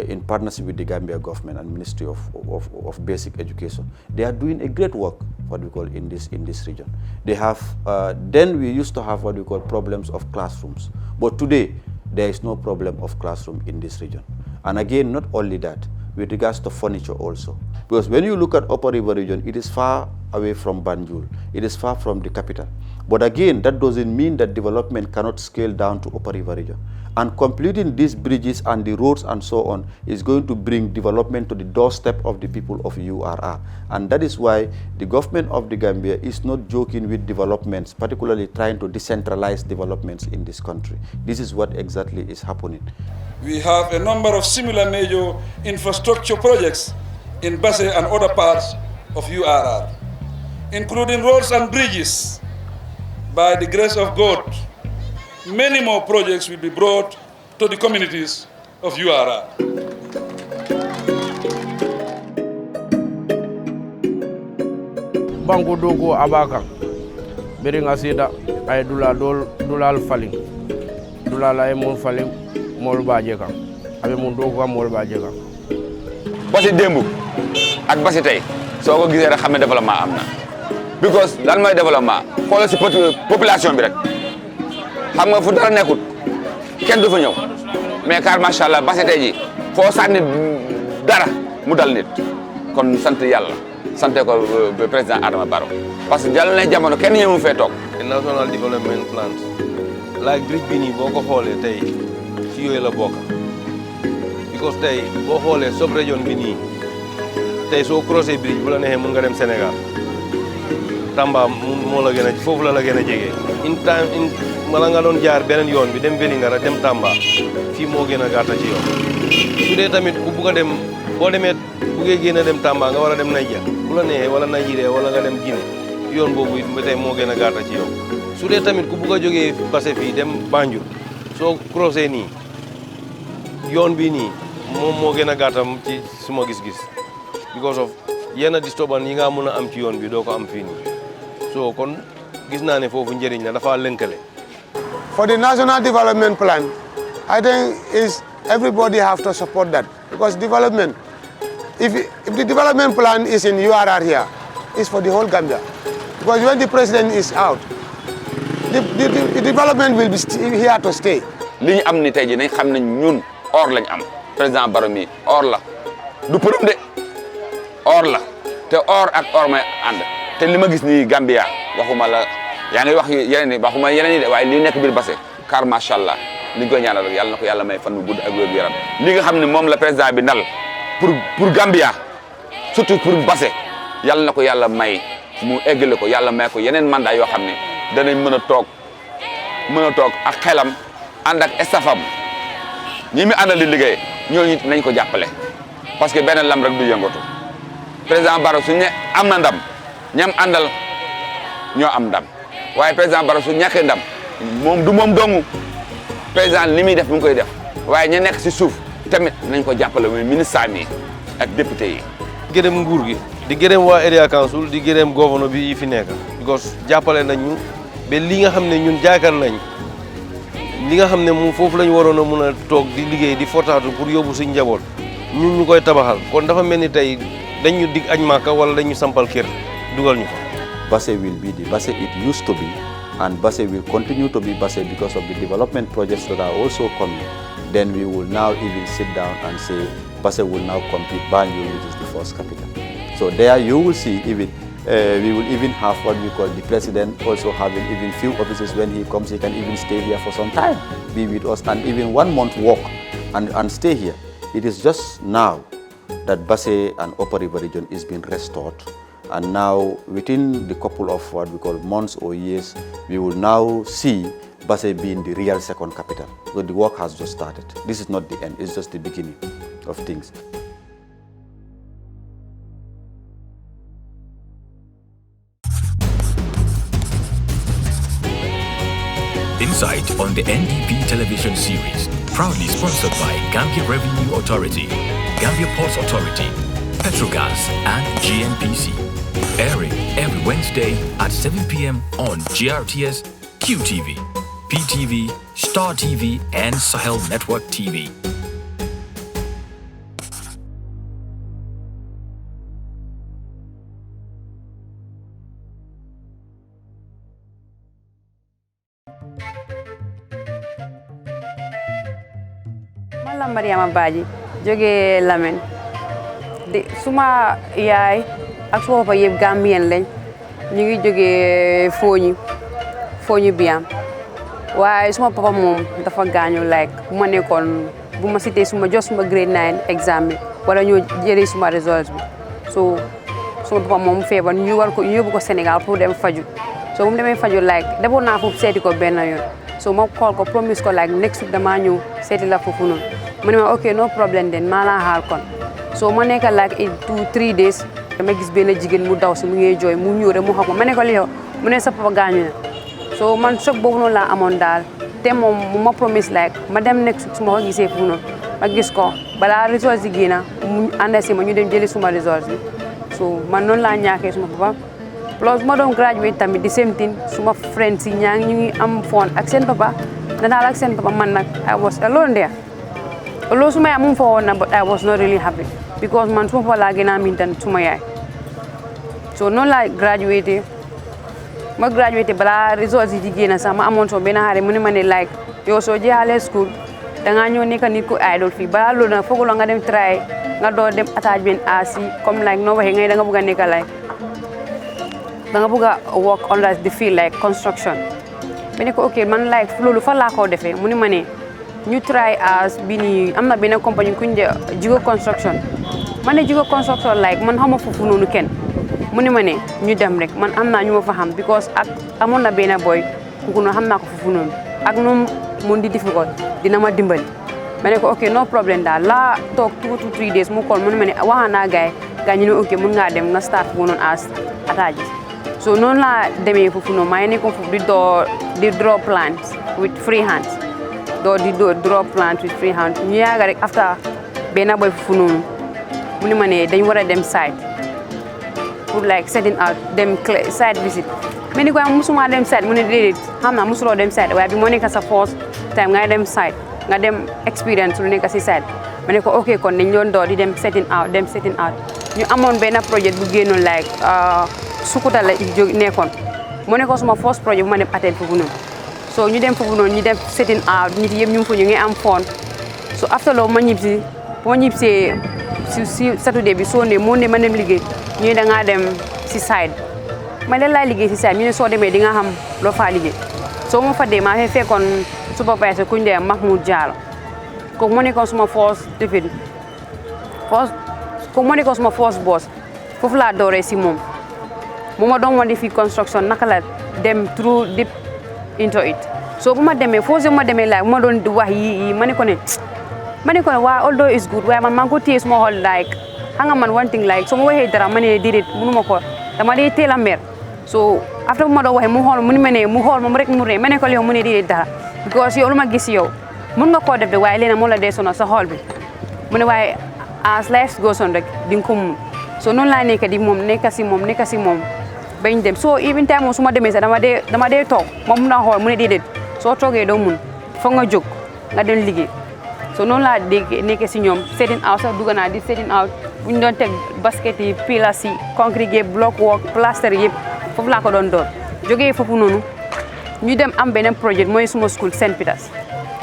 A: in partnership with the Gambia government and Ministry of Basic Education, they are doing a great work, what we call in this region. They have, then we used to have what we call problems of classrooms. But today, there is no problem of classroom in this region. And again, not only that, with regards to furniture also. Because when you look at Upper River region, it is far away from Banjul. It is far from the capital. But again, that doesn't mean that development cannot scale down to Upper River region. And completing these bridges and the roads and so on is going to bring development to the doorstep of the people of URR. And that is why the government of the Gambia is not joking with developments, particularly trying to decentralize developments in this country. This is what exactly is happening.
P: We have a number of similar major infrastructure projects in Basse and other parts of URR, including roads and bridges. By the grace of God, many more projects will be brought to the communities of URR.
J: banku dogo abaka bering asida ay dulal faling dulal ay mon faling mol baje kan abe mon dogo mol baje kan
V: Basse démb ak Basse tey soo ko gisee rek xam ne développement am na because lan mooy développement xoolal si population bi rek xam nga fu dara nekkut kenn du fa ñëw mais car macha allah Basse tey ji foo sànni dara mu dal nit kon sant yàlla sante ko président Adama Barrow parce que jàll na jamono kenn ñëwu fee toog.
F: national development plan like bridge bi nii boo ko xoolee tey ci yooyu la bokk because tey boo xoolee sub région bi nii tey soo croisé bridge bu la neexee mun nga dem Sénégal Tamba moo la gën a foofu la gën a jege mala nga doon jaar beneen yoon bi dem Vélingara dem Tamba fii moo gën a gàtta ci yoon su dee tamit ku bugg a dem boo demee buggee génn a dem Tamba nga war a dem Niger bu la neexee wala Nigeria wala nga dem Guinée yoon boobu ba tey moo gën a gàtta ci yoon su dee tamit ku bugg a jógee Basse fii dem Banjul soo croisé nii yoon bi nii moom moo gën a gàttam ci suma gis-gis because of yenn disturbance yi nga mën a am ci yoon bi doo ko am fii nii so kon gis naa ne foofu njëriñ la dafa lënkale.
N: For the national development plan, I think everybody have to support that because development, if the development plan is in URR here, it's for the whole Gambia. Because when the president is out, the development will be here to stay.
V: li ñu am ni tey jii nañ xam ne ñun or lañ am président Barrow mi or la du përëm de or la te or ak or may ànd te li ma gis nii Gambia waxuma la yaa ngi wax yeneen yi waxuma yeneen yi de waaye li nekk biir Basse car macha allah li ñu koy ñaanal rek yàlla na ko yàlla may fan bu gudd ak wér gu yaram li nga xam ne moom la président bi nal pour Gambia surtout pour Basse yàlla na ko yàlla may mu eggale ko yàlla may ko yeneen mandat yoo xam ne danañ mën a toog ak xelam ànd ak estafam ñi mi àndal di liggéey ñooñu nañ ko jàppale parce que benn lam rek du yëngatu président Barrow su ne am na ndam ñam àndal ñoo am ndam waaye président Barrow su ñàkkee ndam moom du moom dongu président li muy def mu ngi koy def waaye ña nekk si suuf tamit nañ ko jàppale muy ministre yi ak député yi.
F: gërëm nguur gi di gërëm waa area council di gërëm gouverneur bi yi fi nekk because jàppale nañ ñu ba li nga xam ne ñun jaakaar nañ li nga xam ne moom foofu lañ waroon a mun a toog di liggéey di fortaatu pour yóbbu suñ njaboot ñun ñu koy tabaxal kon dafa mel ni tey dañ ñu dig añ Màkka wala dañ ñu sampal kër dugal ñu fa.
A: Basse will be the Basse it used to be, and Basse will continue to be Basse because of the development projects that are also coming. Then we will now even sit down and say Basse will now compete Banjul, which is the first capital. So there you will see even we will even have what we call the president also having even few offices. When he comes, he can even stay here for some time, be with us, and even 1 month walk and stay here. It is just now that Basse and Upper River region is being restored. And now, within the couple of what we call months or years, we will now see Basse being the real second capital. So the work has just started. This is not the end, it's just the beginning of things.
S: Insight on the NDP television series, proudly sponsored by Gambia Revenue Authority, Gambia Ports Authority, Petrogas, and GNPC. Airing every Wednesday at 7 p.m. on GRTS, QTV, PTV, Star TV, and Sahel Network TV.
C: Man la Mariama Badji jóge Lamen di suma yaay ak suma papa yëpp Gambien lañ ñu ngi jóge Fooñi Biam waaye suma papa moom dafa gaañu like bu ma nekkoon bu ma cité suma grade 9 examen wala ñoo jëlee suma results bi so suma papa moom feebar ñu yóbbu ko Sénégal pour dem faju so bu mu demee faju like demoon naa foofu seeti ko benn yoon so ma call ko promise ko like next week damaa ñëw seeti la foofu noonu mu ne ma ok no problem den maa laa xaar kon so ma nekk like 2-3 days dama gis benn jigéen mu daw si mu ngi jooy mu ñëw rek mu xok ma ne ko li yow mu ne sa papa gaañu na so man choc boobu noonu laa amoon daal te moom mu ma promise like ma dem next week su ma ko gisee foofu noonu ma gis ko balaa results yi génn mu ànd si ma ñu dem jëli suma results yi so man noonu laa ñàkkee suma papa plus ma doon graduate tamit di same thing suma friends yi ñaa ñu ngi am phone ak seen papa nataal ak seen papa man nag I was alone there loolu suma yaay mu fa woon na but I was not really happy because man suma papa laa gën a miin tan suma yaay so noonu laa graduate ma graduate balaa results yi di génn sax ma amoon soo benn xarit mu ne ma ne like yow soo jeexalee school dangaa ñëw nekk nit ku idol fii balaa loolu nag foog la nga dem try nga door dem attachment asi comme like noo waxee ngay da nga bëgg a nekk like da nga bëgg a work under the field like construction ma ne ko ok man like loolu fan laa ko defee mu ne ma ne ñu try as bi ni am na benn compagnie kuñ de Jigo construction ma ne Jigo construction like man xama foofu noonu kenn mu ne ma ne ñu dem rek man am naa ñu ma fa xam because ak amoon na benn boy kooku noonu xam naa ko foofu noonu ak noonu mun di difficult dina ma dimbali ma ne ko ok no problème daal laa toog 2 to 3 days mu call mu ne ma ne waxaa naa gaay ñu ne ok mun ngaa dem nga start foofu noonu as attaché so noonu laa demee foofu noonu maa ngi nekkoon foofu di draw plants with free hands di draw plants with free hands ñu yaaga rek after benn boy foofu noonu mu ne ma ne dañ war a dem site pour like setting out dem site visit mais ni ko musuma dem site mu ne déedéet xam naa musuloo dem site waaye bi moo nekk sa first time nga dem site nga dem experience lu nekk si site ma ne ko ok kon dañ doon door di dem setting out ñu amoon benn projet bu génnoon like Sukuta la jóg nekkoon moo nekkoon suma first projet bu ma dem attend foofu noonu so ñu dem foofu noonu ñu dem setting out nit yëpp ñu ngi fa ñu ngi am fon so after loolu ma ñibbisi si Saturday bi Sunday Monday ma dem liggéey ñu da ngaa dem si side ma leen laay liggéey si side ñu ne soo demee di nga xam loo faa liggéey soo ma fa dee maa ngi fekkoon supervisor kuñ dee Mahmoud Diallo kooku moo nekkoon suma first boss foofu laa dooree si moom ma doon wan di fi construction naka la dem through deep into it so bu ma demee foo ma demee like bu ma doon wax yi ma ne ko ne waa although is good waaye man maa ngi ko téye suma xool like xam nga man one thing like soo ma waxee dara ma ne déedéet mënuma ko dama dee teel a mer so after bu ma doon waxee mu xool mu ni ma ne mu xool moom rek mu ree ma ne ko yow mu ne déedéet dara because yow lu ma gis yow mun nga koo def de waaye léegi moo la dee sonal sa xool bi mu ne waaye as life goes on rek di nga ko mun so noonu laa nekk di moom nekk si moom bañ dem so even time moom su ma demee sax dama dee toog ma mun a xool mu ne déedéet soo toogee doo mun foog nga jóg nga dem liggéey so noonu laa nekk si ñoom setting out sax dugg naa di setting out bu ñu doon teg basket yi pilas yi concrete block work plaster yëpp foofu laa ko doon door jógee foofu noonu ñu dem am beneen projet mooy suma school St Peters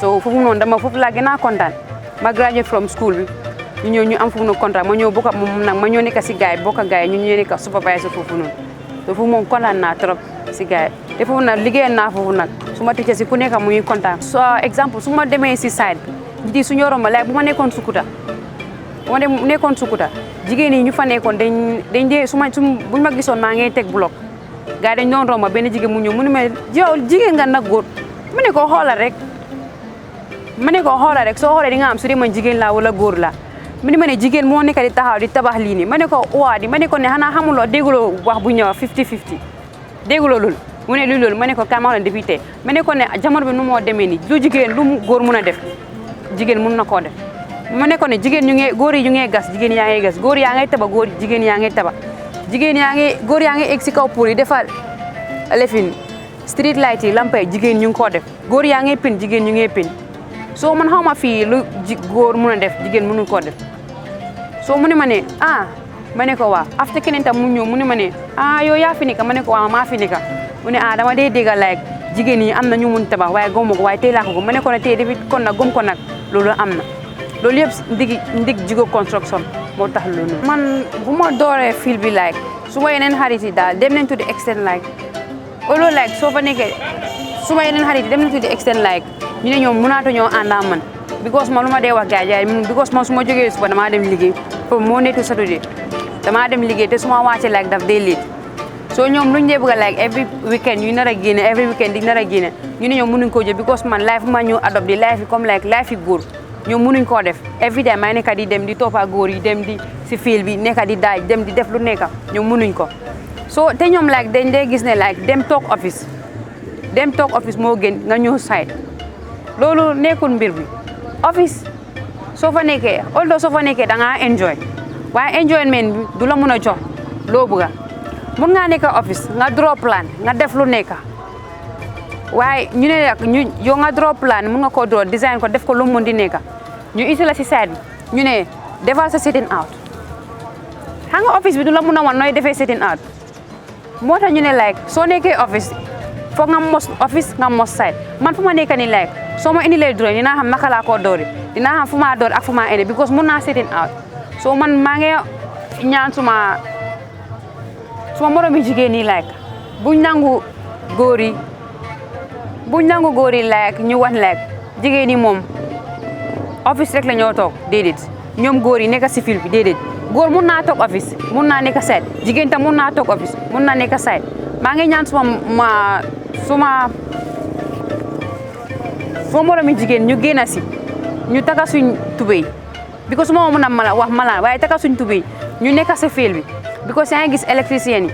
C: so foofu noonu foofu laa gën a kontaan ma graduate from school bi ñu ñëw ñu am foofu noonu contrat ma ñëw bokk ak moom nag ma ñëw nekk si gaay bokk ak gaay ñu ñëw nekk supervisor foofu noonu te foofu moom kontaan naa trop si gaay te foofu nag liggéey naa foofu nag su ma tëjee si ku nekk mu ngi kontaan so exemple su ma demee si side bi su ñoroon ma like bu ma nekkoon Sukuta jigéen yi ñu fa nekkoon dañ dee buñ ma gisoon maa ngay teg bloc gaay dañ doon romb benn jigéen mu ñëw mu ne ma yow jigéen nga nag góor mu ne ko xoolal rek soo xoolee di nga am su dee man jigéen laa wala góor laa mu ne ma ne jigéen moo nekk di taxaw di tabax lii nii ma ne ko ma ne ko ne xanaa xamuloo dégguloo wax bu ñëw 50-50 dégguloo loolu mu ne loolu ma ne ko kama la depuis tey ma ne ko ne jamono bi nu moo demee nii lu jigéen lu góor mun a def jigéen mun na koo def ma ne ko ne góor yi ñu ngi gas jigéen yaa ngi gas góor yaa ngay tabax jigéen yaa ngi tabax góor yaa ngi egg si kaw pour yi defar lefin street light yi lampa yi jigéen ñu ngi koo def góor yaa ngi pin jigéen ñu ngi pin soo man xaw ma fii lu góor mun a def jigéen mënul koo def soo mu ne ma ne ma ne ko waa after keneen tam mu ñëw mu ne ma ne yow yaa fi nekk ma ne ko waa maa fi nekk mu ne dama dee dégg like jigéen yi am na ñu mun tabax waaye gëmuma ko waaye tey laa ko ma ne ko ne tey depuis kon nag gëm ko nag loolu am na loolu yëpp ndig Jigo construction moo tax loolu man bu ma dooree fil bi like su ma yeneen xarit yi daal dem nañ to the extent like loolu like soo fa nekkee su ma yeneen xarit yi dem nañ to the extent like ñu ne ñoom mënaatu ñoo ànd ak man because man lu ma dee wax gars yi because man su ma jógee suba damaa dem liggéey pour moo nekk Saturday damaa dem liggéey te su ma wàccee like daf day late so ñoom luñ dee bëgg a like every weekend yu nar a génne every weekend di nar a génne ñu ne ñoom mënuñ koo jël because man life ma ñëw adopt di life yi comme like life yi góor ñoom mënuñ koo def every day maa nekk di dem di toppa góor yi dem di si fiil bi nekk di daaj dem di def lu nekk ñoom mënuñ ko so te ñoom like dañ dee gis ne like dem toog office moo gën nga ñëw side loolu nekkul mbir bi office soo fa nekkee although soo fa nekkee da ngaa enjoy waaye enjoyment bi du la mën a jox loo bëgga mun ngaa nekk office nga draw plan nga def lu nekk waaye ñu ne nag yow nga draw plan mun nga koo draw design ko def ko lu mun di nekk ñu isi la si side bi ñu ne defal sa setting out xam nga office bi du la mun a wan nooy defee setting out moo tax ñu ne like soo nekkee office foog nga mos office nga mos side man fu ma nekk nii like soo ma indilee drawing dinaa xam naka laa koo doori dinaa xam fu maa doori ak fu maa indi because mun naa setting out so man maa ngi ñaan suma moromi jigéen ñi like buñ nangu góor yi like ñu wax like jigéen ñi moom office rek la ñoo toog déedéet ñoom góor yi nekk si fil bi déedéet góor mun naa toog office mun naa nekk side jigéen tam mun naa toog office mun naa nekk side maa ngi ñaan suma moromi jigéen ñu génn si ñu taka suñ tubéy because suma mun a wax malaan waaye taka suñ tubéy ñu nekk si fil bi because yaa ngi gis électricien yi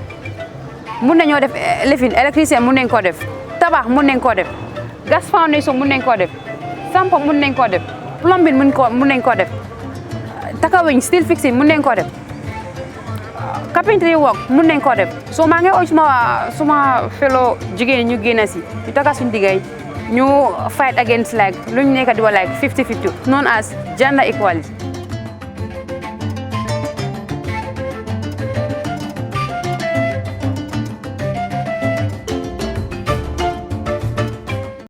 C: mun nañoo def lifin électricien mun nañ koo def tabax mun nañ koo def gas foundation mun nañ koo def sampo mun nañ koo def plumbing mun nañ koo def takaweñ steel fixing mun nañ koo def carpentry work mun nañ koo def so maa ngi oo suma fellow jigéen ñu génn si ñu taka suñ diggay ñu fight against like luñ nekk di wa like 50-50 known as gender equality